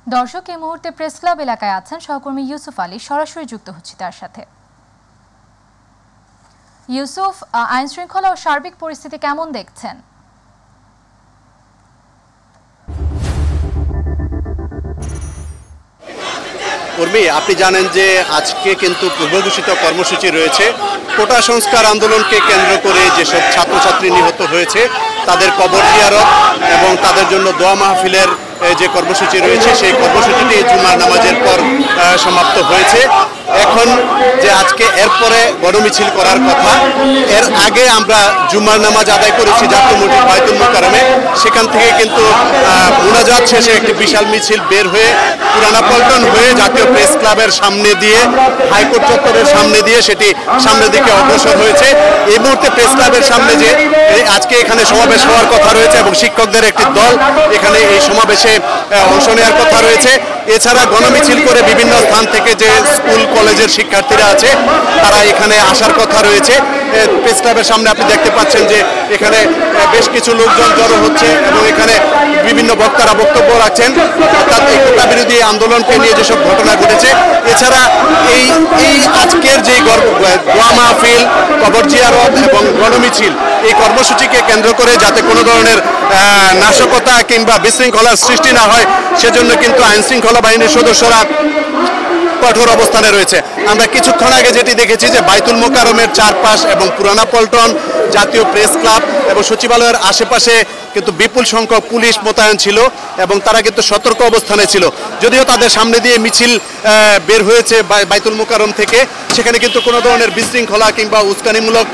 দর্শক এই মুহূর্তে প্রেস ক্লাব এলাকায় আছেন সহকর্মী ইউসুফ আলী, সরাসরি যুক্ত হচ্ছে তার সাথে। ইউসুফ, আইন শৃঙ্খলা ও সার্বিক পরিস্থিতি কেমন দেখছেন? উর্মি, আপনি জানেন যে আজকে কিন্তু পূর্বঘোষিত কর্মসূচি রয়েছে। কোটা সংস্কার আন্দোলনকে কেন্দ্র করে যেসব ছাত্রছাত্রী নিহত হয়েছে তাদের কবর জিয়ারত এবং তাদের জন্য দোয়া মাহফিলের যে কর্মসূচি রয়েছে সেই কর্মসূচিটি জুমার নামাজের পর সমাপ্ত হয়েছে। এখন যে আজকে এরপরে গণমিছিল করার কথা, এর আগে আমরা জুমার নামাজ আদায় করেছি জাতীয় মসজিদ বায়তুল মোকাররমে। সেখান থেকে কিন্তু মুনাজাত শেষে একটি বিশাল মিছিল বের হয়ে পুরানা পল্টন হয়ে জাতীয় প্রেস ক্লাবের সামনে দিয়ে হাইকোর্ট চত্বরের সামনে দিয়ে সেটি সামনের দিকে অগ্রসর হয়েছে। এই মুহূর্তে প্রেস ক্লাবের সামনে যে আজকে এখানে সমাবেশ হওয়ার কথা রয়েছে এবং শিক্ষকদের একটি দল এখানে এই সমাবেশে অংশ নেওয়ার কথা রয়েছে। এছাড়া গণমিছিল করে বিভিন্ন স্থান থেকে যে স্কুল কলেজের শিক্ষার্থীরা আছে তারা এখানে আসার কথা রয়েছে। প্রেস ক্লাবের সামনে আপনি দেখতে পাচ্ছেন যে এখানে বেশ কিছু লোকজন জড়ো হচ্ছে এবং এখানে বিভিন্ন বক্তারা বক্তব্য রাখছেন, অর্থাৎ এই কোটা বিরোধী আন্দোলনকে নিয়ে যেসব ঘটনা ঘটেছে। এছাড়া এই আজকের যে দোয়া মাহফিল, কবর জিয়ারত এবং গণমিছিল, এই কর্মসূচিকে কেন্দ্র করে যাতে কোনো ধরনের নাশকতা কিংবা বিশৃঙ্খলার সৃষ্টি না হয় সেজন্য কিন্তু আইন শৃঙ্খলা বাহিনীর সদস্যরা কঠোর অবস্থানে রয়েছে। আমরা কিছুক্ষণ আগে যেটি দেখেছি যে বায়তুল মোকাররমের চারপাশ এবং পুরানা পল্টন, জাতীয় প্রেস ক্লাব এবং সচিবালয়ের আশেপাশে কিন্তু বিপুল সংখ্যক পুলিশ মোতায়েন ছিল এবং তারা কিন্তু সতর্ক অবস্থানে ছিল। যদিও তাদের সামনে দিয়ে মিছিল বের হয়েছে বায়তুল মোকাররম থেকে, সেখানে কিন্তু কোনো ধরনের বিশৃঙ্খলা কিংবা উস্কানিমূলক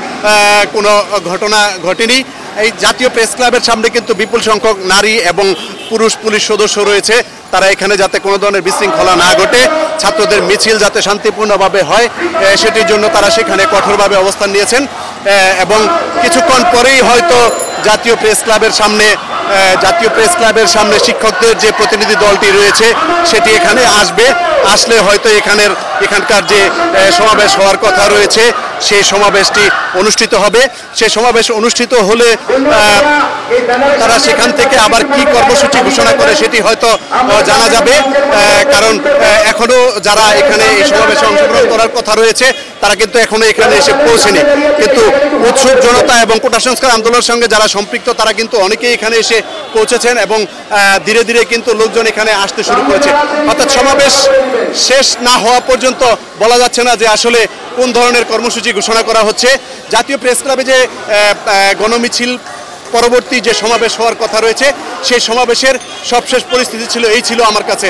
কোনো ঘটনা ঘটেনি। এই জাতীয় প্রেস ক্লাবের সামনে কিন্তু বিপুল সংখ্যক নারী এবং পুরুষ পুলিশ সদস্য রয়েছে। তারা এখানে যাতে কোনো ধরনের বিশৃঙ্খলা না ঘটে, ছাত্রদের মিছিল যাতে শান্তিপূর্ণভাবে হয় সেটির জন্য তারা সেখানে কঠোরভাবে অবস্থান নিয়েছেন। এবং কিছুক্ষণ পরেই হয়তো জাতীয় প্রেস ক্লাবের সামনে শিক্ষকদের যে প্রতিনিধি দলটি রয়েছে সেটি এখানে আসবে। আসলে হয়তো এখানকার যে সমাবেশ হওয়ার কথা রয়েছে সেই সমাবেশটি অনুষ্ঠিত হবে। সেই সমাবেশ অনুষ্ঠিত হলে তারা সেখান থেকে আবার কি কর্মসূচি ঘোষণা করে সেটি হয়তো জানা যাবে। কারণ এখনো যারা এখানে এই সমাবেশে অংশগ্রহণ করার কথা রয়েছে তারা কিন্তু এখনো এখানে এসে পৌঁছেনি। কিন্তু উৎসুক জনতা এবং কোটা সংস্কার আন্দোলনের সঙ্গে যারা সম্পৃক্ত তারা কিন্তু অনেকেই এখানে এসে পৌঁছেছেন এবং ধীরে ধীরে কিন্তু লোকজন এখানে আসতে শুরু করেছে। অর্থাৎ সমাবেশ শেষ না হওয়া পর্যন্ত বলা যাচ্ছে না যে আসলে কোন ধরনের কর্মসূচি ঘোষণা করা হচ্ছে। জাতীয় প্রেস ক্লাবে যে গণমিছিল পরবর্তী যে সমাবেশ হওয়ার কথা রয়েছে সেই সমাবেশের সবশেষ পরিস্থিতি ছিল আমার কাছে।